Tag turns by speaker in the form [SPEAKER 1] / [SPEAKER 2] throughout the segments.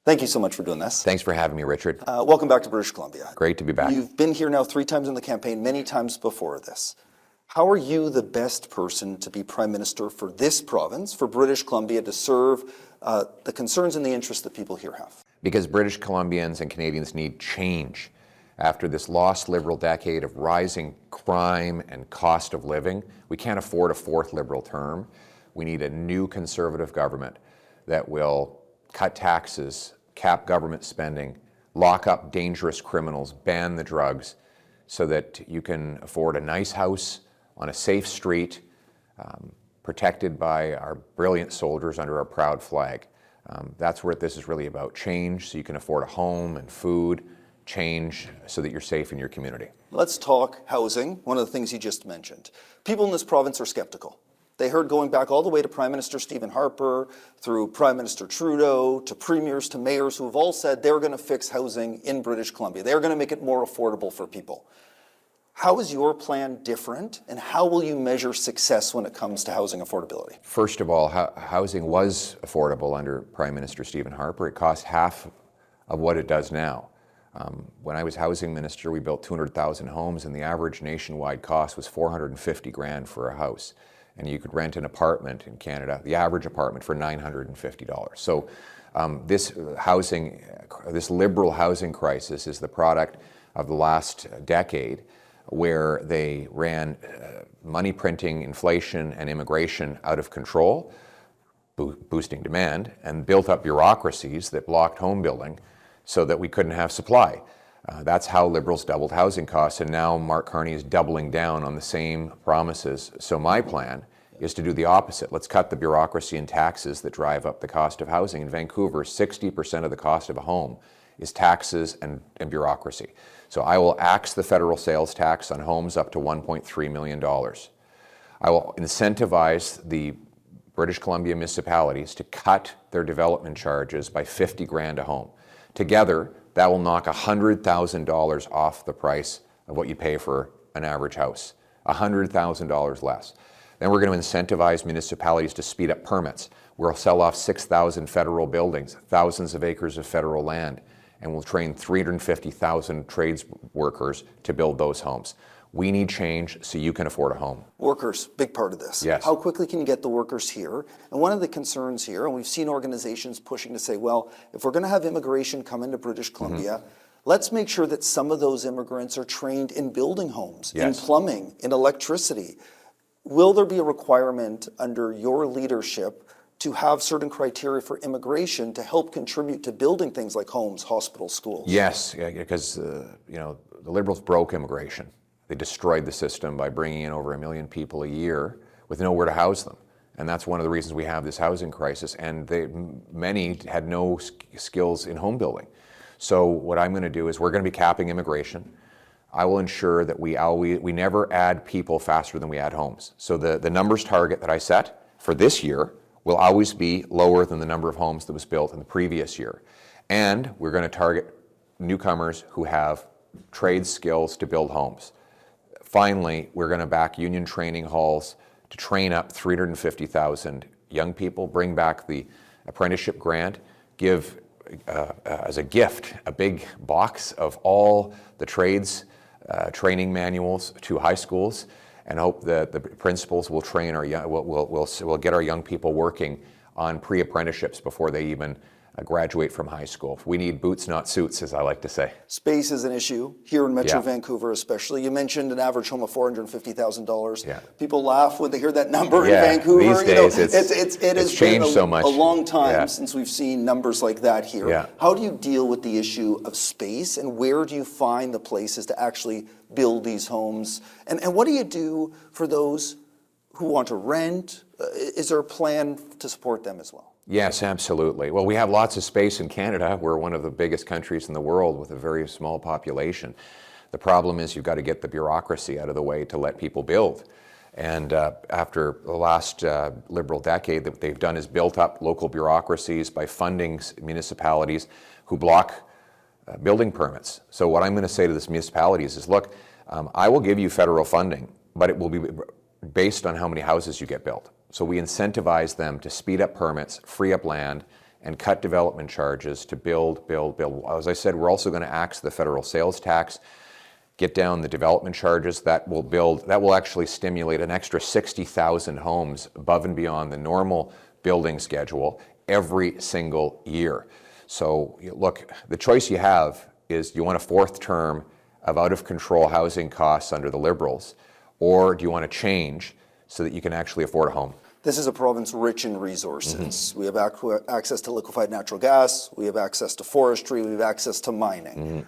[SPEAKER 1] Thank you so much for doing this.
[SPEAKER 2] Thanks for having me, Richard.
[SPEAKER 1] Welcome back to British Columbia.
[SPEAKER 2] Great to be back.
[SPEAKER 1] You've been here now 3 times in the campaign, many times before this. How are you the best person to be Prime Minister for this province, for British Columbia, to serve the concerns and the interests that people here have?
[SPEAKER 2] Because British Columbians and Canadians need change. After this lost Liberal decade of rising crime and cost of living, we can't afford a 4th Liberal term. We need a new Conservative government that will cut taxes, cap government spending, lock up dangerous criminals, ban the drugs, so that you can afford a nice house on a safe street, protected by our brilliant soldiers under our proud flag. That's what this is really about, change so you can afford a home and food, change so that you're safe in your community.
[SPEAKER 1] Let's talk housing, one of the things you just mentioned. People in this province are skeptical. They heard going back all the way to Prime Minister Stephen Harper, through Prime Minister Trudeau, to premiers, to mayors who have all said they're going to fix housing in British Columbia. They're going to make it more affordable for people. How is your plan different, and how will you measure success when it comes to housing affordability?
[SPEAKER 2] First of all, housing was affordable under Prime Minister Stephen Harper. It cost half of what it does now. When I was housing minister, we built 200,000 homes, and the average nationwide cost was $450,000 for a house. And you could rent an apartment in Canada, the average apartment, for $950. So this Liberal housing crisis is the product of the last decade, where they ran money printing, inflation, and immigration out of control, boosting demand, and built up bureaucracies that blocked home building so that we couldn't have supply. That's how Liberals doubled housing costs, and now Mark Carney is doubling down on the same promises. So my plan is to do the opposite. Let's cut the bureaucracy and taxes that drive up the cost of housing. In Vancouver, 60% of the cost of a home is taxes and bureaucracy. So I will axe the federal sales tax on homes up to $1.3 million. I will incentivize the British Columbia municipalities to cut their development charges by $50,000 a home. Together, that will knock $100,000 off the price of what you pay for an average house, $100,000 less. Then we're going to incentivize municipalities to speed up permits. We'll sell off 6,000 federal buildings, thousands of acres of federal land, and we'll train 350,000 trades workers to build those homes. We need change so you can afford a home.
[SPEAKER 1] Workers, big part of this.
[SPEAKER 2] Yes.
[SPEAKER 1] How quickly can you get the workers here? And one of the concerns here, and we've seen organizations pushing to say, well, if we're going to have immigration come into British Columbia, let's make sure that some of those immigrants are trained in building homes, in plumbing, in electricity. Will there be a requirement under your leadership to have certain criteria for immigration to help contribute to building things like homes, hospitals, schools?
[SPEAKER 2] Yes, because the Liberals broke immigration. They destroyed the system by bringing in over 1 million people a year with nowhere to house them. And that's one of the reasons we have this housing crisis. And many had no skills in home building. So what I'm going to do is we're going to be capping immigration. I will ensure that we never add people faster than we add homes. So the numbers target that I set for this year will always be lower than the number of homes that was built in the previous year. And we're going to target newcomers who have trade skills to build homes. Finally, we're going to back union training halls to train up 350,000 young people, bring back the apprenticeship grant, give as a gift a big box of all the trades training manuals to high schools, and hope that the principals will train will get our young people working on pre-apprenticeships before they even graduate from high school. We need boots, not suits, as I like to say.
[SPEAKER 1] Space is an issue here in Metro Vancouver especially. You mentioned an average home of $450,000.
[SPEAKER 2] Yeah.
[SPEAKER 1] People laugh when they hear that number in Vancouver.
[SPEAKER 2] These days
[SPEAKER 1] it has
[SPEAKER 2] changed so much.
[SPEAKER 1] A long time since we've seen numbers like that here.
[SPEAKER 2] Yeah.
[SPEAKER 1] How do you deal with the issue of space, and where do you find the places to actually build these homes? And what do you do for those who want to rent? Is there a plan to support them as well?
[SPEAKER 2] Yes, absolutely. Well, we have lots of space in Canada. We're one of the biggest countries in the world with a very small population. The problem is you've got to get the bureaucracy out of the way to let people build. And after the last Liberal decade, what they've done is built up local bureaucracies by funding municipalities who block building permits. So what I'm going to say to this municipalities is, look, I will give you federal funding, but it will be based on how many houses you get built. So we incentivize them to speed up permits, free up land, and cut development charges to build. As I said, we're also going to axe the federal sales tax, get down the development charges. That will actually stimulate an extra 60,000 homes above and beyond the normal building schedule every single year. So look, the choice you have is, do you want a fourth term of out-of-control housing costs under the Liberals, or do you want to change so that you can actually afford a home?
[SPEAKER 1] This is a province rich in resources. We have access to liquefied natural gas, we have access to forestry, we have access to mining.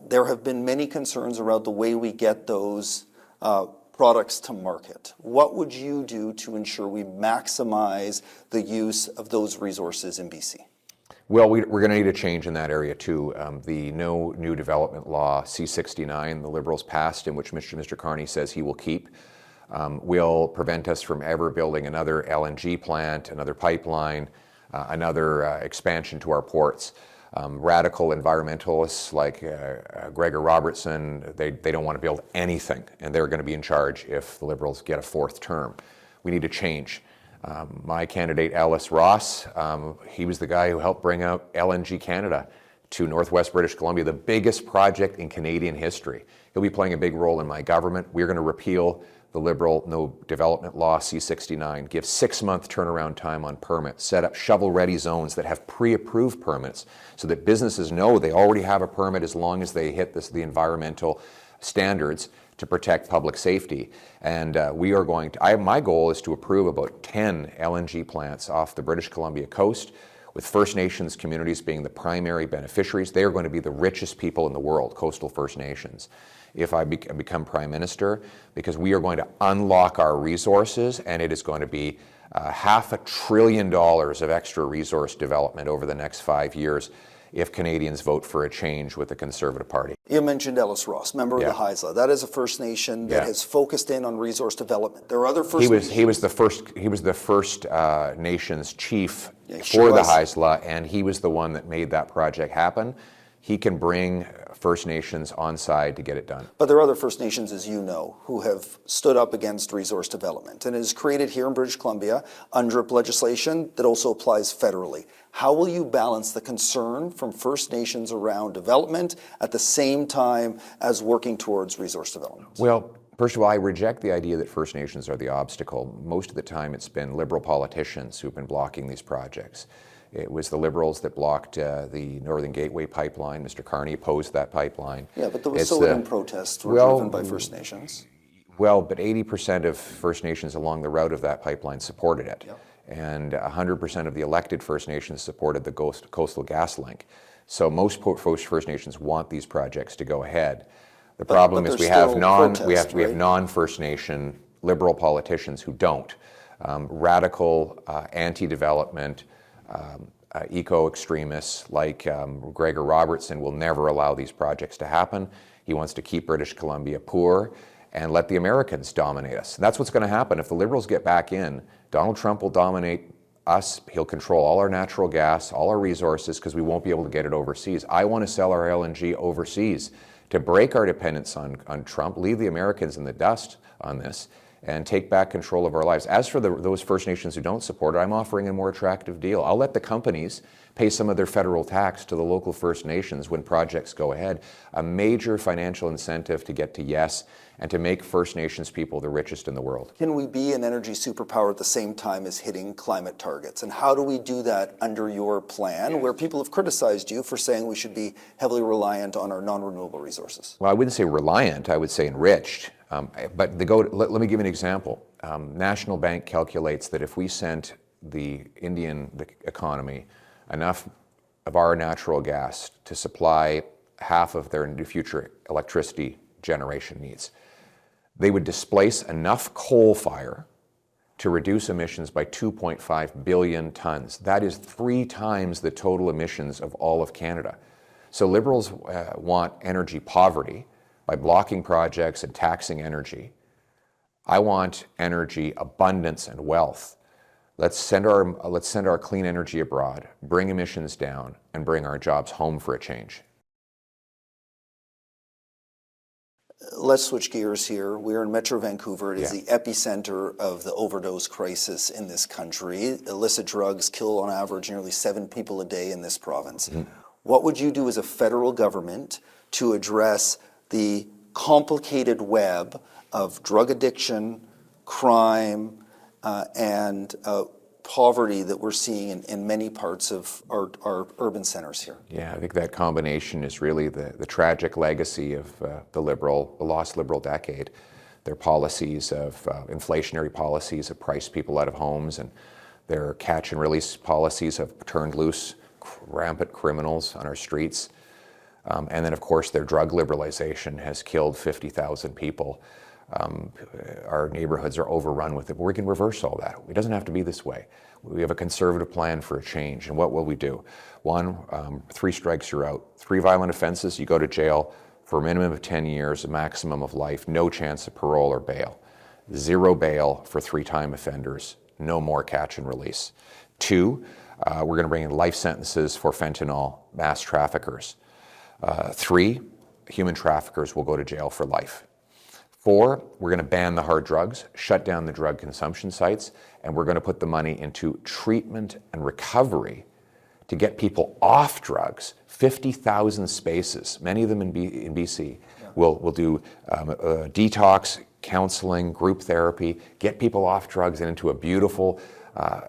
[SPEAKER 1] There have been many concerns around the way we get those products to market. What would you do to ensure we maximize the use of those resources in BC?
[SPEAKER 2] Well, we're going to need a change in that area too. The No New Development Law, C-69, the Liberals passed, in which Mr. Carney says he will keep, will prevent us from ever building another LNG plant, another pipeline, another expansion to our ports. Radical environmentalists like Gregor Robertson, they don't want to build anything, and they're going to be in charge if the Liberals get a fourth term. We need to change. My candidate, Alice Ross, he was the guy who helped bring out LNG Canada to Northwest British Columbia, the biggest project in Canadian history. He'll be playing a big role in my government. We're going to repeal the Liberal No Development Law, C-69, give 6-month turnaround time on permits, set up shovel-ready zones that have pre-approved permits so that businesses know they already have a permit as long as they hit the environmental standards to protect public safety. And we are going to, my goal is to approve about 10 LNG plants off the British Columbia coast, with First Nations communities being the primary beneficiaries. They are going to be the richest people in the world, coastal First Nations, if I become Prime Minister, because we are going to unlock our resources, and it is going to be $500 billion of extra resource development over the next 5 years if Canadians vote for a change with the Conservative Party.
[SPEAKER 1] You mentioned Ellis Ross, member of the Haisla. That is a First Nation that has focused in on resource development. There are other First Nations.
[SPEAKER 2] He was the First Nations chief for the Haisla, and he was the one that made that project happen. He can bring First Nations on side to get it done.
[SPEAKER 1] But there are other First Nations, as you know, who have stood up against resource development. And it is created here in British Columbia UNDRIP legislation that also applies federally. How will you balance the concern from First Nations around development at the same time as working towards resource development?
[SPEAKER 2] Well, first of all, I reject the idea that First Nations are the obstacle. Most of the time it's been Liberal politicians who've been blocking these projects. It was the Liberals that blocked the Northern Gateway pipeline. Mr. Carney opposed that pipeline.
[SPEAKER 1] Yeah, but those Silverton protests were driven by First Nations.
[SPEAKER 2] Well, but 80% of First Nations along the route of that pipeline supported it. Yep. And 100% of the elected First Nations supported the Coastal Gas Link. So most First Nations want these projects to go ahead. The problem is we have non-First Nation Liberal politicians who don't. Radical, anti-development, eco-extremists like Gregor Robertson will never allow these projects to happen. He wants to keep British Columbia poor and let the Americans dominate us. And that's what's going to happen. If the Liberals get back in, Donald Trump will dominate us. He'll control all our natural gas, all our resources, because we won't be able to get it overseas. I want to sell our LNG overseas to break our dependence on Trump, leave the Americans in the dust on this, and take back control of our lives. As for those First Nations who don't support it, I'm offering a more attractive deal. I'll let the companies pay some of their federal tax to the local First Nations when projects go ahead. A major financial incentive to get to yes and to make First Nations people the richest in the world.
[SPEAKER 1] Can we be an energy superpower at the same time as hitting climate targets? And how do we do that under your plan, where people have criticized you for saying we should be heavily reliant on our non-renewable resources?
[SPEAKER 2] Well, I wouldn't say reliant, I would say enriched. But let me give you an example. National Bank calculates that if we sent the economy enough of our natural gas to supply half of their future electricity generation needs, they would displace enough coal fire to reduce emissions by 2.5 billion tons. That is 3 times the total emissions of all of Canada. So Liberals want energy poverty by blocking projects and taxing energy. I want energy abundance and wealth. Let's send our clean energy abroad, bring emissions down, and bring our jobs home for a change.
[SPEAKER 1] let's switch gears here. We're in Metro Vancouver. It is
[SPEAKER 2] Yeah.
[SPEAKER 1] the epicenter of the overdose crisis in this country. Illicit drugs kill on average nearly 7 people a day in this province. What would you do as a federal government to address the complicated web of drug addiction, crime, and poverty that we're seeing in many parts of our urban centers here?
[SPEAKER 2] Yeah, I think that combination is really the tragic legacy of the lost Liberal decade. Their policies of inflationary policies have priced people out of homes, and their catch and release policies have turned loose rampant criminals on our streets. And then, of course, their drug liberalization has killed 50,000 people. Our neighborhoods are overrun with it, but we can reverse all that. It doesn't have to be this way. We have a conservative plan for a change, and what will we do? 1, 3 strikes, you're out. 3 violent offenses, you go to jail for a minimum of 10 years, a maximum of life, no chance of parole or bail. 0 bail for 3-time offenders, no more catch and release. 2, we're going to bring in life sentences for fentanyl mass traffickers. 3, human traffickers will go to jail for life. 4, we're going to ban the hard drugs, shut down the drug consumption sites, and we're going to put the money into treatment and recovery to get people off drugs. 50,000 spaces, many of them in BC, will do detox, counseling, group therapy, get people off drugs and into a beautiful,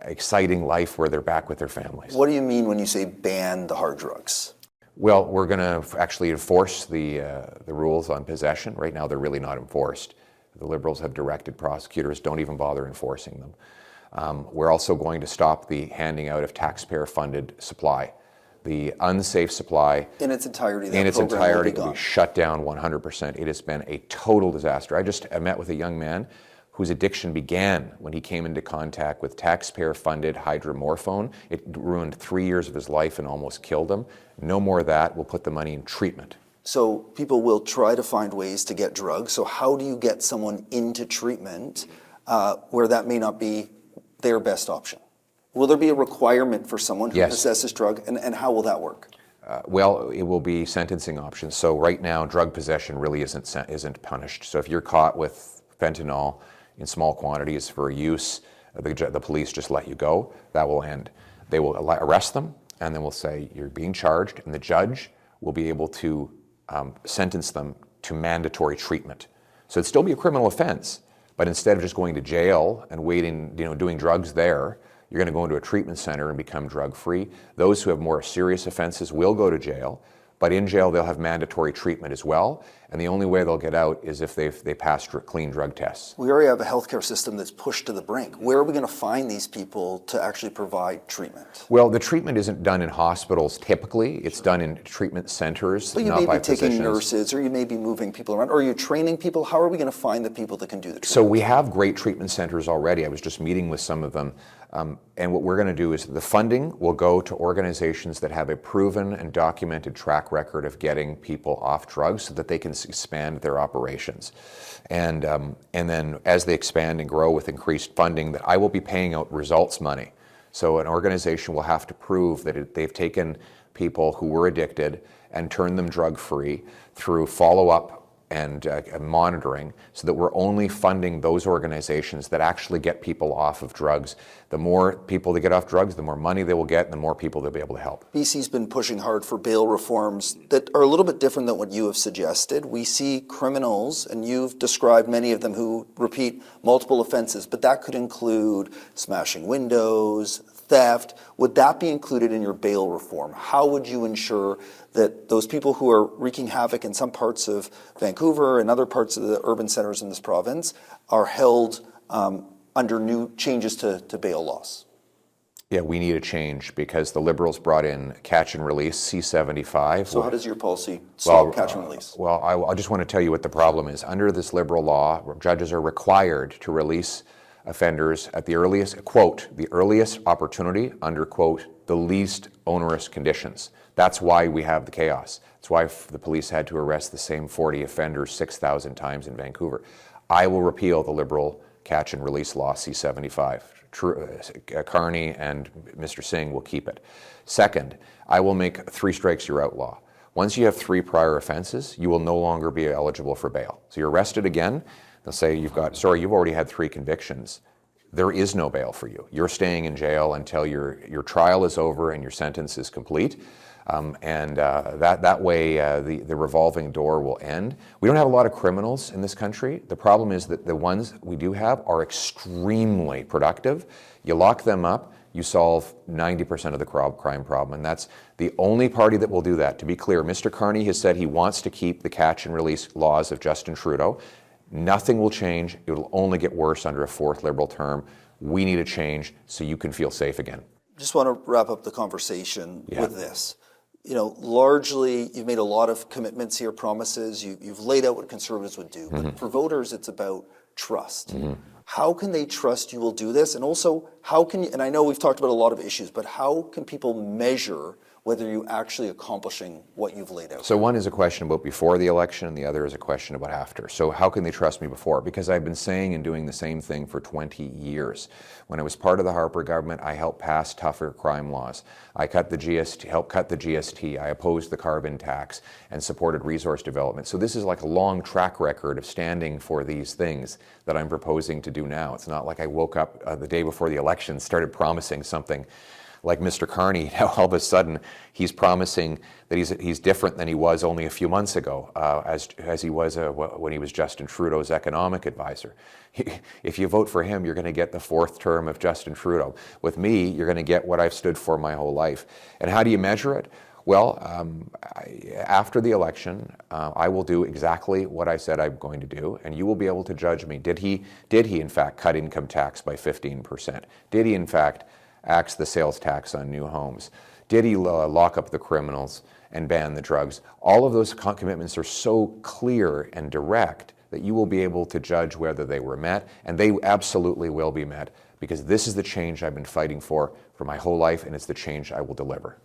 [SPEAKER 2] exciting life where they're back with their families.
[SPEAKER 1] What do you mean when you say ban the hard drugs?
[SPEAKER 2] Well, we're going to actually enforce the rules on possession. Right now, they're really not enforced. The Liberals have directed prosecutors, don't even bother enforcing them. We're also going to stop the handing out of taxpayer-funded supply. The unsafe supply
[SPEAKER 1] In its entirety, that
[SPEAKER 2] in its
[SPEAKER 1] program will
[SPEAKER 2] entirety
[SPEAKER 1] be
[SPEAKER 2] will
[SPEAKER 1] gone.
[SPEAKER 2] be shut down 100%. It has been a total disaster. I met with a young man whose addiction began when he came into contact with taxpayer-funded hydromorphone. It ruined 3 years of his life and almost killed him. No more of that. We'll put the money in treatment.
[SPEAKER 1] So people will try to find ways to get drugs. So how do you get someone into treatment where that may not be their best option? Will there be a requirement for someone who
[SPEAKER 2] Yes.
[SPEAKER 1] possesses drug, and how will that work?
[SPEAKER 2] Well, it will be sentencing options. So right now, drug possession really isn't punished. So if you're caught with fentanyl in small quantities for use, the police just let you go. That will end. They will arrest them, and then we'll say you're being charged, and the judge will be able to sentence them to mandatory treatment. So it'd still be a criminal offense, but instead of just going to jail and waiting, doing drugs there, you're going to go into a treatment center and become drug-free. Those who have more serious offenses will go to jail, but in jail they'll have mandatory treatment as well, and the only way they'll get out is if they pass clean drug tests.
[SPEAKER 1] We already have a healthcare system that's pushed to the brink. Where are we going to find these people to actually provide treatment?
[SPEAKER 2] Well, the treatment isn't done in hospitals typically. It's done in treatment centers,
[SPEAKER 1] But you
[SPEAKER 2] not
[SPEAKER 1] may
[SPEAKER 2] by
[SPEAKER 1] be taking
[SPEAKER 2] physicians.
[SPEAKER 1] nurses, or you may be moving people around, or you're training people. How are we going to find the people that can do the treatment?
[SPEAKER 2] So we have great treatment centers already. I was just meeting with some of them. And what we're going to do is the funding will go to organizations that have a proven and documented track record of getting people off drugs so that they can expand their operations. And then as they expand and grow with increased funding, that I will be paying out results money. So an organization will have to prove that they've taken people who were addicted and turned them drug-free through follow-up and monitoring, so that we're only funding those organizations that actually get people off of drugs. The more people that get off drugs, the more money they will get, and the more people they'll be able to help.
[SPEAKER 1] BC's been pushing hard for bail reforms that are a little bit different than what you have suggested. We see criminals, and you've described many of them who repeat multiple offenses, but that could include smashing windows, theft. Would that be included in your bail reform? How would you ensure that those people who are wreaking havoc in some parts of Vancouver and other parts of the urban centers in this province are held under new changes to bail laws?
[SPEAKER 2] Yeah, we need a change because the Liberals brought in catch and release, C-75.
[SPEAKER 1] So how does your policy stop catch and release?
[SPEAKER 2] Well, I just want to tell you what the problem is. Under this Liberal law, judges are required to release offenders at the earliest, quote, the earliest opportunity under, quote, the least onerous conditions. That's why we have the chaos. That's why the police had to arrest the same 40 offenders 6,000 times in Vancouver. I will repeal the Liberal catch and release law, C-75. Carney and Mr. Singh will keep it. Second, I will make 3 strikes you're out law. Once you have 3 prior offenses, you will no longer be eligible for bail. So you're arrested again, they'll say you've already had 3 convictions. There is no bail for you. You're staying in jail until your trial is over and your sentence is complete. That way the revolving door will end. We don't have a lot of criminals in this country. The problem is that the ones we do have are extremely productive. You lock them up, you solve 90% of the crime problem, and that's the only party that will do that. To be clear, Mr. Carney has said he wants to keep the catch and release laws of Justin Trudeau. Nothing will change. It will only get worse under a 4th Liberal term. We need a change so you can feel safe again.
[SPEAKER 1] Just want to wrap up the conversation with this. Largely, you've made a lot of commitments here, promises. You've laid out what Conservatives would do. But for voters, it's about trust. How can they trust you will do this? And also, how can you, and I know we've talked about a lot of issues, but how can people measure whether you're actually accomplishing what you've laid out?
[SPEAKER 2] So one is a question about before the election, and the other is a question about after. So how can they trust me before? Because I've been saying and doing the same thing for 20 years. When I was part of the Harper government, I helped pass tougher crime laws. I helped cut the GST. I opposed the carbon tax and supported resource development. So this is like a long track record of standing for these things that I'm proposing to do now. It's not like I woke up the day before the election, started promising something like Mr. Carney. Now all of a sudden he's promising that he's different than he was only a few months ago, as he was when he was Justin Trudeau's economic advisor. If you vote for him, you're going to get the 4th term of Justin Trudeau. With me, you're going to get what I've stood for my whole life. And how do you measure it? Well, after the election, I will do exactly what I said I'm going to do, and you will be able to judge me. Did he in fact cut income tax by 15%? Did he in fact axe the sales tax on new homes? Did he lock up the criminals and ban the drugs? All of those commitments are so clear and direct that you will be able to judge whether they were met, and they absolutely will be met, because this is the change I've been fighting for my whole life, and it's the change I will deliver.